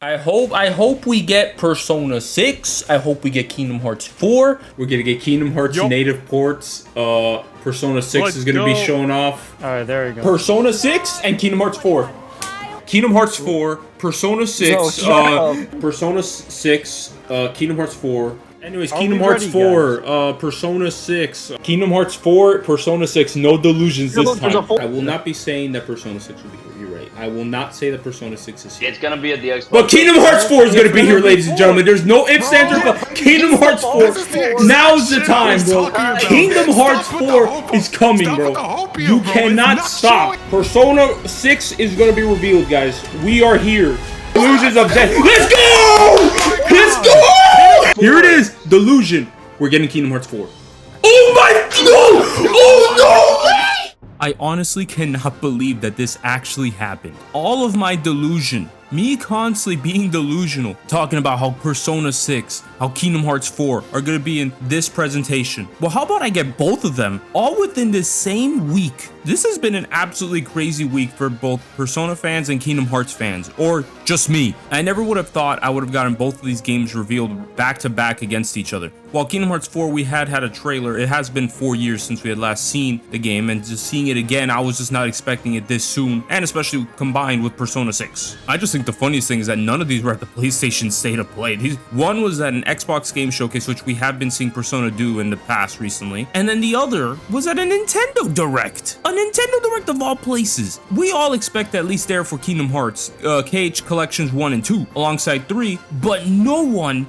I hope we get Persona 6. I hope we get Kingdom Hearts 4. We're gonna get Kingdom Hearts native ports. Persona 6 is gonna be shown off. Alright, there you go. Persona 6 and Kingdom Hearts 4. Kingdom Hearts 4, Persona 6, Persona 6, Kingdom Hearts 4. Anyways, Kingdom Hearts 4, Persona 6, Kingdom Hearts 4, Persona 6, no delusions this time. I will not be saying that Persona 6 will be here. You're right. I will not say that Persona 6 is here. It's gonna be at the Xbox. But Kingdom Hearts 4 is gonna be here, ladies and gentlemen. There's no ifs, ands, or buts. Kingdom Hearts 4. Now's the time, bro. Kingdom Hearts 4 is coming, bro. You cannot stop. Persona 6 is gonna be revealed, guys. We are here. Delusions of death. Let's go! Let's go! Here it is. Delusion. We're getting Kingdom Hearts 4. Oh my god! Oh no! I honestly cannot believe that this actually happened. All of my delusion, me constantly being delusional, talking about how Persona 6, how Kingdom Hearts 4 are gonna be in this presentation. Well, how about I get both of them all within this same week? This has been an absolutely crazy week for both Persona fans and Kingdom Hearts fans, or just me. I never would have thought I would have gotten both of these games revealed back to back against each other. While Kingdom Hearts 4, we had a trailer. It has been 4 years since we had last seen the game, and just seeing it again, I was just not expecting it this soon, and especially combined with Persona 6. I just think the funniest thing is that none of these were at the PlayStation State of Play. One was at an Xbox game showcase, which we have been seeing Persona do in the past recently, and then the other was at a Nintendo Direct. A Nintendo Direct of all places. We all expect at least there for Kingdom Hearts, KH Collections 1 and 2, alongside 3, but no one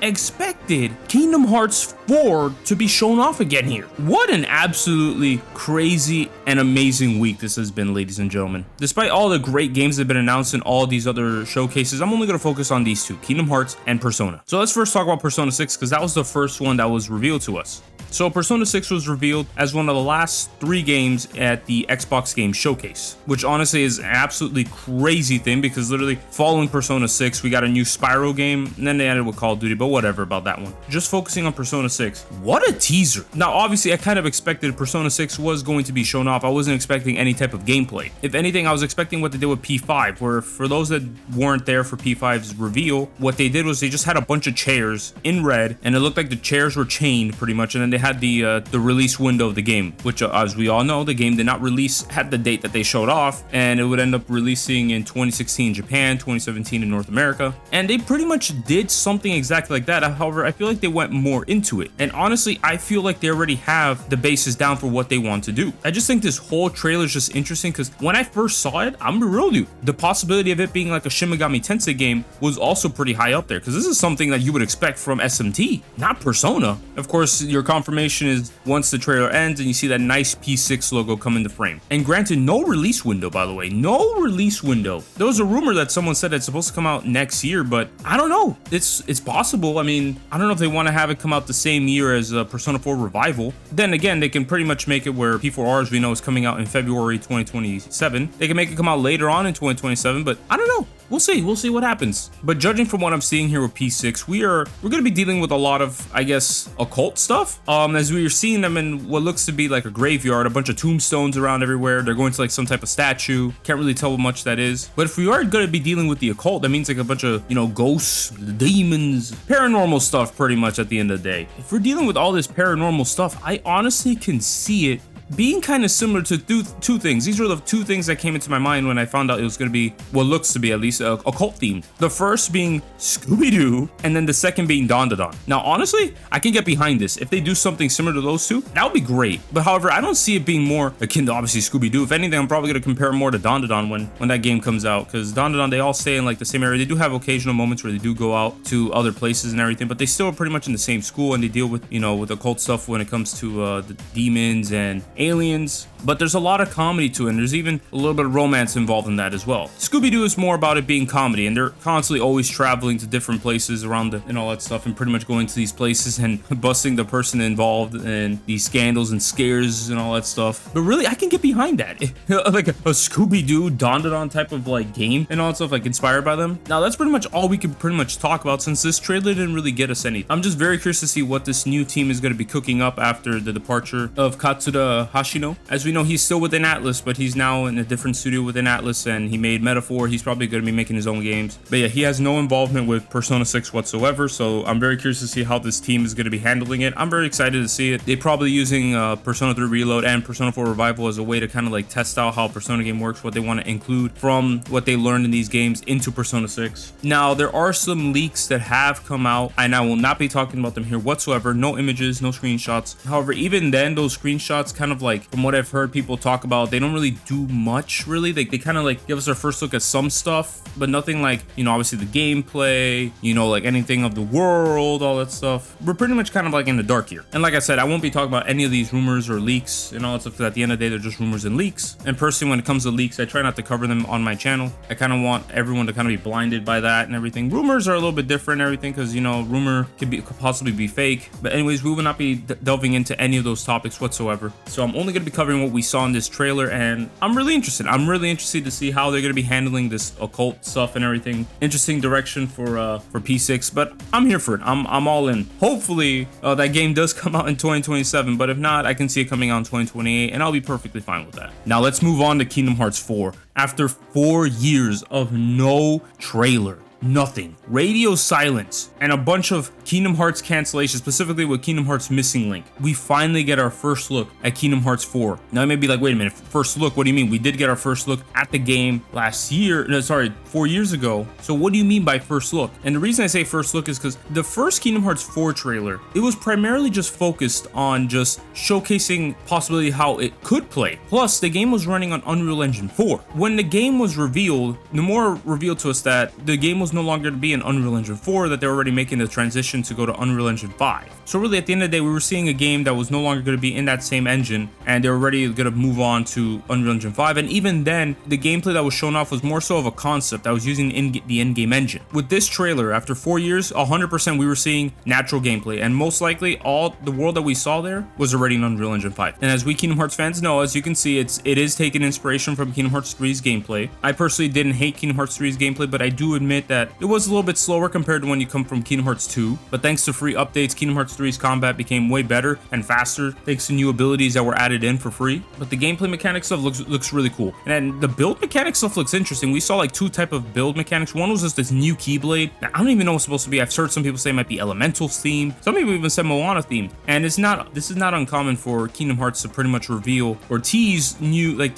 expected Kingdom Hearts 4 to be shown off again here. What an absolutely crazy and amazing week this has been, ladies and gentlemen. Despite all the great games that have been announced in all these other showcases, I'm only going to focus on these two, Kingdom Hearts and Persona. So let's first talk about Persona 6, because that was the first one that was revealed to us. So Persona 6 was revealed as one of the last 3 games at the Xbox Game Showcase, which honestly is an absolutely crazy thing, because literally following Persona 6, we got a new Spyro game, and then they added with Call of Duty, but whatever about that one. Just focusing on Persona 6, what a teaser. Now, obviously, I kind of expected Persona 6 was going to be shown off. I wasn't expecting any type of gameplay. If anything, I was expecting what they did with P5, where for those that weren't there for P5's reveal, what they did was they just had a bunch of chairs in red, and it looked like the chairs were chained pretty much, and then they had the release window of the game, which as we all know, the game did not release at the date that they showed off, and it would end up releasing in 2016 in Japan, 2017 in North America, and they pretty much did something exactly like that. However, I feel like they went more into it, and honestly, I feel like they already have the basis down for what they want to do. I just think this whole trailer is just interesting, because when I first saw it, I'm gonna be real with you, the possibility of it being like a Shin Megami Tensei game was also pretty high up there, because this is something that you would expect from SMT, not Persona. Of course, your confirmation is once the trailer ends and you see that nice P6 logo come into frame. And granted, no release window, by the way, no release window. There was a rumor that someone said it's supposed to come out next year, but I don't know. It's possible. I mean, I don't know if they want to have it come out the same year as Persona 4 Revival. Then again, they can pretty much make it where P4R, as we know, is coming out in February 2027. They can make it come out later on in 2027, but I don't know. We'll see what happens. But judging from what I'm seeing here with P6, we're going to be dealing with a lot of, I guess, occult stuff. As we are seeing them in what looks to be like a graveyard, a bunch of tombstones around everywhere. They're going to like some type of statue. Can't really tell what much that is. But if we are going to be dealing with the occult, that means like a bunch of, ghosts, demons, paranormal stuff pretty much at the end of the day. If we're dealing with all this paranormal stuff, I honestly can see it being kind of similar to two things. These are the two things that came into my mind when I found out it was going to be what looks to be at least a occult themed. The first being Scooby-Doo, and then the second being Don. Now, honestly, I can get behind this. If they do something similar to those two, that would be great. But however, I don't see it being more akin to obviously Scooby-Doo. If anything, I'm probably going to compare more to Don when that game comes out, because Don, they all stay in like the same area. They do have occasional moments where they do go out to other places and everything, but they still are pretty much in the same school, and they deal with, with occult stuff when it comes to the demons and aliens. But there's a lot of comedy to it, and there's even a little bit of romance involved in that as well. Scooby-Doo is more about it being comedy, and they're constantly always traveling to different places around and all that stuff, and pretty much going to these places and busting the person involved in these scandals and scares and all that stuff. But really, I can get behind that. Like a Scooby-Doo, Don type of like game and all that stuff, like inspired by them. Now, that's pretty much all we can pretty much talk about, since this trailer didn't really get us anything. I'm just very curious to see what this new team is going to be cooking up after the departure of Katsuda Hashino. As we know, he's still within Atlus, but he's now in a different studio within Atlus, and he made Metaphor. He's probably going to be making his own games. But yeah, he has no involvement with Persona 6 whatsoever, so I'm very curious to see how this team is going to be handling it. I'm very excited to see it. They're probably using Persona 3 Reload and Persona 4 Revival as a way to kind of like test out how Persona game works, what they want to include from what they learned in these games into Persona 6. Now, there are some leaks that have come out, and I will not be talking about them here whatsoever. No images, no screenshots. However, even then, those screenshots kind of like, from what I've heard people talk about, they don't really do much, really. They kind of like give us our first look at some stuff, but nothing like, you know, obviously the gameplay, you know, like anything of the world, all that stuff. We're pretty much kind of like in the dark here. And like I said, I won't be talking about any of these rumors or leaks and all that stuff, because at the end of the day, they're just rumors and leaks. And personally, when it comes to leaks, I try not to cover them on my channel. I kind of want everyone to kind of be blinded by that and everything. Rumors are a little bit different and everything, because, you know, rumor could possibly be fake. But anyways, we will not be delving into any of those topics whatsoever. So I'm only going to be covering what we saw in this trailer, and I'm really interested. I'm really interested to see how they're going to be handling this occult stuff and everything. Interesting direction for P6, but I'm here for it. I'm all in. Hopefully that game does come out in 2027, but if not, I can see it coming out in 2028, and I'll be perfectly fine with that. Now let's move on to Kingdom Hearts 4. After 4 years of no trailer, nothing, radio silence, and a bunch of Kingdom Hearts cancellations, specifically with Kingdom Hearts Missing Link, we finally get our first look at Kingdom Hearts 4. Now, you may be like, wait a minute, first look? What do you mean? We did get our first look at the game last year, no, sorry, 4 years ago. So what do you mean by first look? And the reason I say first look is because the first Kingdom Hearts 4 trailer, it was primarily just focused on just showcasing possibly how it could play. Plus, the game was running on Unreal Engine 4. When the game was revealed, Nomura revealed to us that the game was no longer to be in Unreal Engine 4, that they're already making the transition to go to Unreal Engine 5. So really, at the end of the day, we were seeing a game that was no longer going to be in that same engine, and they're already going to move on to Unreal Engine 5. And even then, the gameplay that was shown off was more so of a concept that was using the in-game engine. With this trailer, after 4 years, 100% we were seeing natural gameplay, and most likely all the world that we saw there was already in Unreal Engine 5. And as we Kingdom Hearts fans know, as you can see, it is taking inspiration from Kingdom Hearts 3's gameplay. I personally didn't hate Kingdom Hearts 3's gameplay, but I do admit that it was a little bit slower compared to when you come from Kingdom Hearts 2, but thanks to free updates, Kingdom Hearts 3's combat became way better and faster thanks to new abilities that were added in for free. But the gameplay mechanic stuff looks really cool, and the build mechanic stuff looks interesting. We saw like two type of build mechanics. One was just this new Keyblade. Now, I don't even know what it's supposed to be. I've heard some people say it might be Elementals themed. Some people even said Moana themed, and this is not uncommon for Kingdom Hearts to pretty much reveal or tease the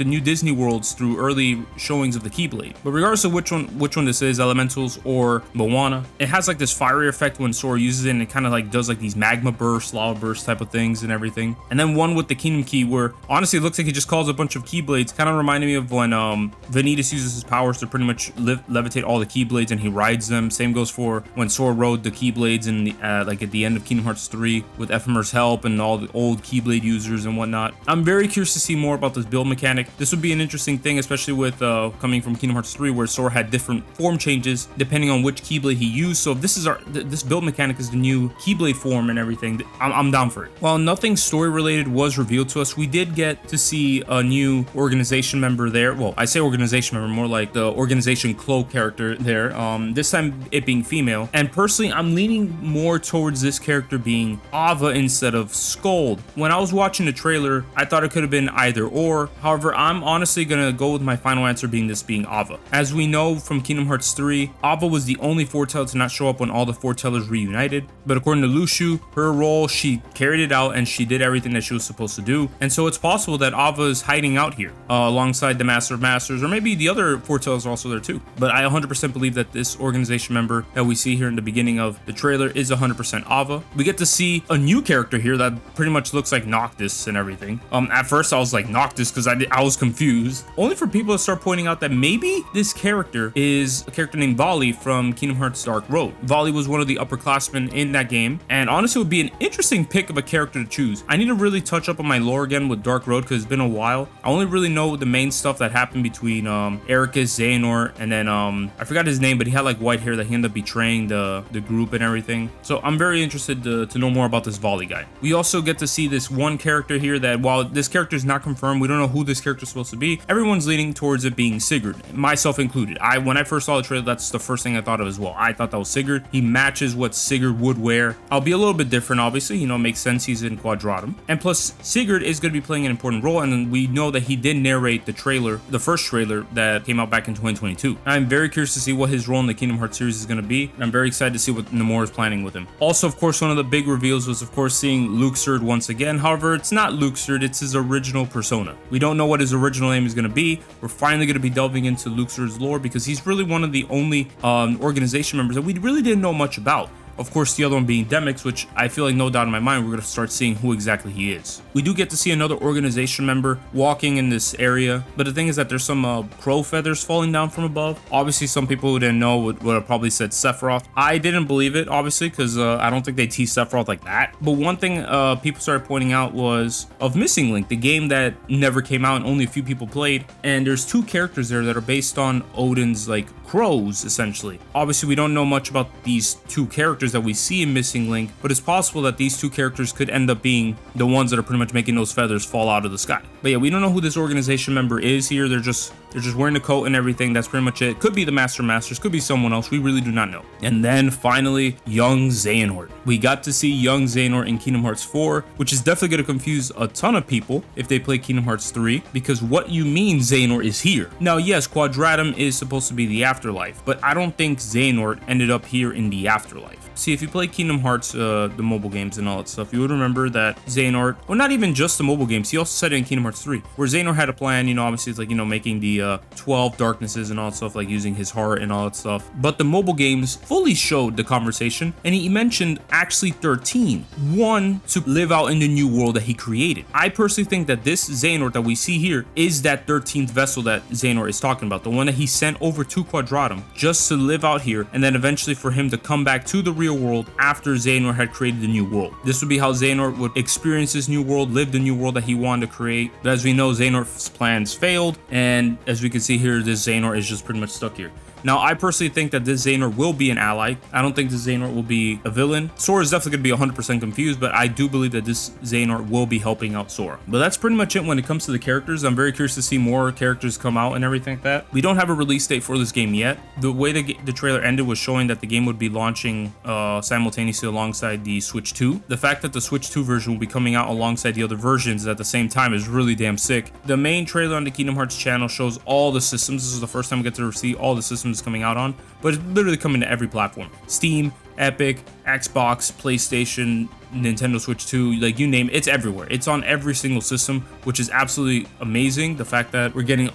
new Disney worlds through early showings of the Keyblade. But regardless of which one this is, Elementals or Moana, it has like this fiery effect when Sora uses it, and it kind of like does like these magma bursts, lava bursts type of things and everything. And then one with the Kingdom Key, where honestly it looks like he just calls a bunch of Keyblades. Kind of reminded me of when Vanitas uses his powers to pretty much levitate all the Keyblades and he rides them. Same goes for when Sora rode the Keyblades in like at the end of Kingdom Hearts 3 with Ephemer's help and all the old Keyblade users and whatnot. I'm very curious to see more about this build mechanic. This would be an interesting thing, especially with coming from Kingdom Hearts 3, where Sora had different form changes depending on which Keyblade he used. So if this is this build mechanic is the new Keyblade form and everything, I'm down for it. While nothing story related was revealed to us, we did get to see a new organization member there. Well, I say organization member, more like the organization Cloak character there. This time it being female. And personally, I'm leaning more towards this character being Ava instead of Scold. When I was watching the trailer, I thought it could have been either or. However, I'm honestly gonna go with my final answer being Ava. As we know from Kingdom Hearts 3, Ava was the only foreteller to not show up when all the foretellers reunited. But according to Lushu, her role, she carried it out and she did everything that she was supposed to do. And so it's possible that Ava is hiding out here alongside the Master of Masters, or maybe the other foretellers are also there too. But I 100% believe that this organization member that we see here in the beginning of the trailer is 100% Ava. We get to see a new character here that pretty much looks like Noctis and everything. At first I was like Noctis because I was confused, only for people to start pointing out that maybe this character is a character named Vali from Kingdom Hearts Dark Road. Vali was one of the upperclassmen in that game, and honestly it would be an interesting pick of a character to choose. I need to really touch up on my lore again with Dark Road because it's been a while. I only really know the main stuff that happened between Ericus, Xehanort, and then I forgot his name, but he had like white hair that he ended up betraying the group and everything. So I'm very interested to know more about this Vali guy. We also get to see this one character here that, while this character is not confirmed, we don't know who this character is supposed to be. Everyone's leaning towards it being Sigurd, myself included. When I first saw the trailer, that's the first thing I thought of as well. I thought that was Sigurd. He matches what Sigurd would wear. I'll be a little bit different, obviously, you know, makes sense, he's in Quadratum. And plus, Sigurd is going to be playing an important role, and we know that he did narrate the trailer, the first trailer that came out back in 2022. I'm very curious to see what his role in the Kingdom Hearts series is going to be. I'm very excited to see what Nomura is planning with him. Also, of course, one of the big reveals was, of course, seeing Luxord once again. However, it's not Luxord, it's his original persona. We don't know what his original name is going to be. We're finally going to be delving into Luxord's lore because he's really one of the only organization members that we really didn't know much about. Of course, the other one being Demix, which I feel like no doubt in my mind, we're going to start seeing who exactly he is. We do get to see another organization member walking in this area, but the thing is that there's some crow feathers falling down from above. Obviously, some people who didn't know would have probably said Sephiroth. I didn't believe it, obviously, because I don't think they teased Sephiroth like that. But one thing people started pointing out was of Missing Link, the game that never came out and only a few people played. And there's two characters there that are based on Odin's, like, crows, essentially. Obviously, we don't know much about these two characters that we see in Missing Link, but it's possible that these two characters could end up being the ones that are pretty much making those feathers fall out of the sky. But yeah, we don't know who this organization member is here. They're just wearing the coat and everything. That's pretty much it. Could be the Masters, could be someone else. We really do not know. And then finally, young Xehanort. We got to see young Xehanort in Kingdom Hearts 4, which is definitely going to confuse a ton of people if they play Kingdom Hearts 3, because what you mean Xehanort is here? Now, yes, Quadratum is supposed to be the afterlife, but I don't think Xehanort ended up here in the afterlife. See, if you play Kingdom Hearts, the mobile games and all that stuff, you would remember that Xehanort, well, not even just the mobile games, he also said it in Kingdom Hearts 3, where Xehanort had a plan, you know, obviously it's like, you know, making the 12 darknesses and all that stuff, like using his heart and all that stuff. But the mobile games fully showed the conversation, and he mentioned actually 13. One to live out in the new world that he created. I personally think that this Xehanort that we see here is that 13th vessel that Xehanort is talking about, the one that he sent over to Quadratum just to live out here, and then eventually for him to come back to the real world after Xehanort had created the new world. This would be how Xehanort would experience this new world, live the new world that he wanted to create. But as we know, Xehanort's plans failed, and as we can see here, this Xehanort is just pretty much stuck here. Now, I personally think that this Xehanort will be an ally. I don't think this Xehanort will be a villain. Sora is definitely going to be 100% confused, but I do believe that this Xehanort will be helping out Sora. But that's pretty much it when it comes to the characters. I'm very curious to see more characters come out and everything like that. We don't have a release date for this game yet. The way the trailer ended was showing that the game would be launching simultaneously alongside the Switch 2. The fact that the Switch 2 version will be coming out alongside the other versions at the same time is really damn sick. The main trailer on the Kingdom Hearts channel shows all the systems. This is the first time we get to see all the systems coming out on, but it's literally coming to every platform. Steam, Epic, Xbox, PlayStation, Nintendo Switch 2, like you name it, it's everywhere. It's on every single system, which is absolutely amazing. The fact that we're getting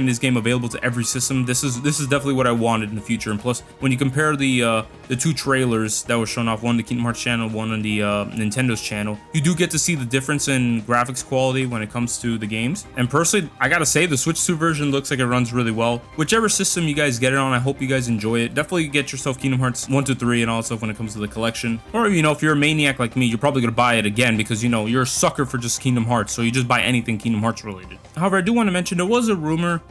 this game available to every system, this is definitely what I wanted in the future. And plus, when you compare the two trailers that were shown off, one on the Kingdom Hearts channel, one on the Nintendo's channel, you do get to see the difference in graphics quality when it comes to the games. And personally, I gotta say, the Switch 2 version looks like it runs really well. Whichever system you guys get it on, I hope you guys enjoy it. Definitely get yourself Kingdom Hearts 1, 2, 3 and all that stuff when it comes to the collection. Or, you know, if you're a maniac like me, you're probably gonna buy it again because, you know, you're a sucker for just Kingdom Hearts, so you just buy anything Kingdom Hearts related. However, I do want to mention there was a rumor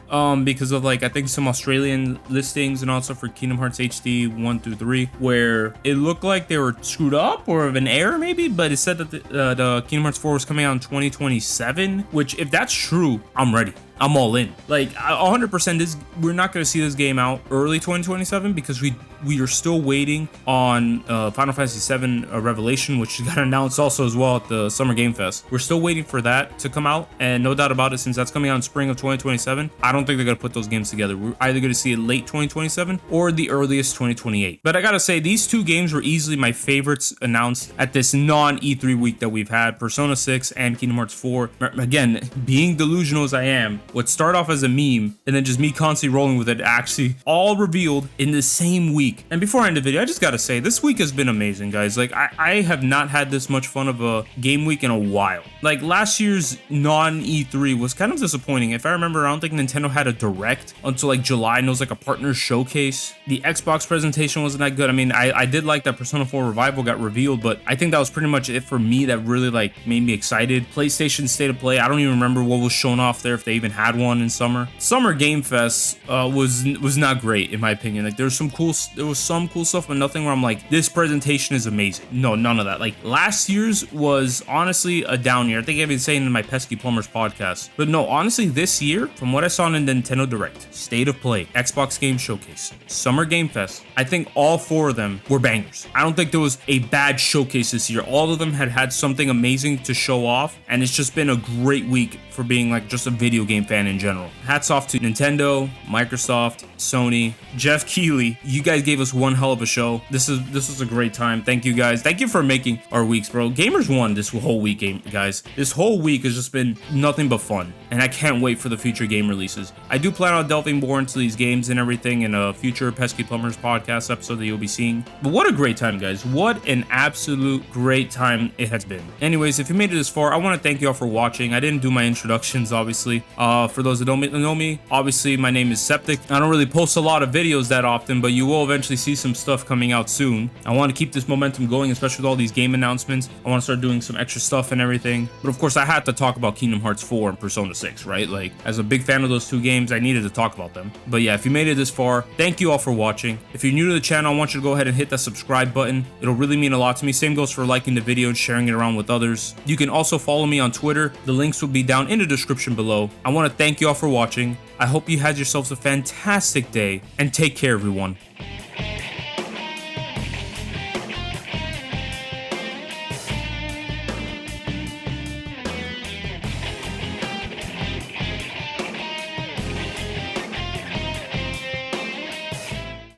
because of, like, I think some Australian listings and also for Kingdom Hearts HD 1 through 3, where it looked like they were screwed up or of an error maybe, but it said that the Kingdom Hearts 4 was coming out in 2027, which if that's true, I'm ready. I'm all in. Like 100%, we're not going to see this game out early 2027 because we are still waiting on Final Fantasy VII Revelation, which got announced also as well at the Summer Game Fest. We're still waiting for that to come out, and no doubt about it, since that's coming out in spring of 2027, I don't think they're going to put those games together. We're either going to see it late 2027 or the earliest 2028. But I gotta say, these two games were easily my favorites announced at this non-E3 week that we've had, Persona 6 and Kingdom Hearts 4. Again, being delusional as I am, would start off as a meme and then just me constantly rolling with it, actually all revealed in the same week. And before I end the video, I just gotta say, this week has been amazing, guys. Like, I have not had this much fun of a game week in a while. Like, last year's non-E3 was kind of disappointing. If I remember, I don't think Nintendo had a direct until like July, and it was like a partner showcase. The Xbox presentation wasn't that good. I mean, I did like that Persona 4 Revival got revealed, but I think that was pretty much it for me that really like made me excited. PlayStation State of Play, I don't even remember what was shown off there, if they even had one in summer. Summer Game Fest was not great in my opinion. Like there was some cool stuff, but nothing where I'm like, this presentation is amazing. No, none of that. Like last year's was honestly a down year. I think I've been saying in my Pesky Plumbers podcast. But no, honestly, this year, from what I saw in the Nintendo Direct, State of Play, Xbox Game Showcase, Summer Game Fest, I think all 4 of them were bangers. I don't think there was a bad showcase this year. All of them had something amazing to show off, and it's just been a great week for being like just a video game fan in general. Hats off to Nintendo, Microsoft, Sony, Jeff Keighley. You guys gave us one hell of a show. This was a great time. Thank you guys. Thank you for making our weeks, bro. Gamers won this whole week, guys. This whole week has just been nothing but fun, and I can't wait for the future game releases. I do plan on delving more into these games and everything in a future Pesky Plumbers podcast episode that you'll be seeing. But what a great time, guys. What an absolute great time it has been. Anyways, if you made it this far, I want to thank you all for watching. I didn't do my introductions, obviously. For those that don't know me, obviously my name is Septic. I don't really post a lot of videos that often, but you will eventually see some stuff coming out soon. I want to keep this momentum going, especially with all these game announcements. I want to start doing some extra stuff and everything. But of course, I had to talk about Kingdom Hearts 4 and Persona 6, right? Like, as a big fan of those 2 games, I needed to talk about them. But yeah, if you made it this far, thank you all for watching. If you're new to the channel, I want you to go ahead and hit that subscribe button. It'll really mean a lot to me. Same goes for liking the video and sharing it around with others. You can also follow me on Twitter. The links will be down in the description below. I want to thank you all for watching. I hope you had yourselves a fantastic day, and take care, everyone.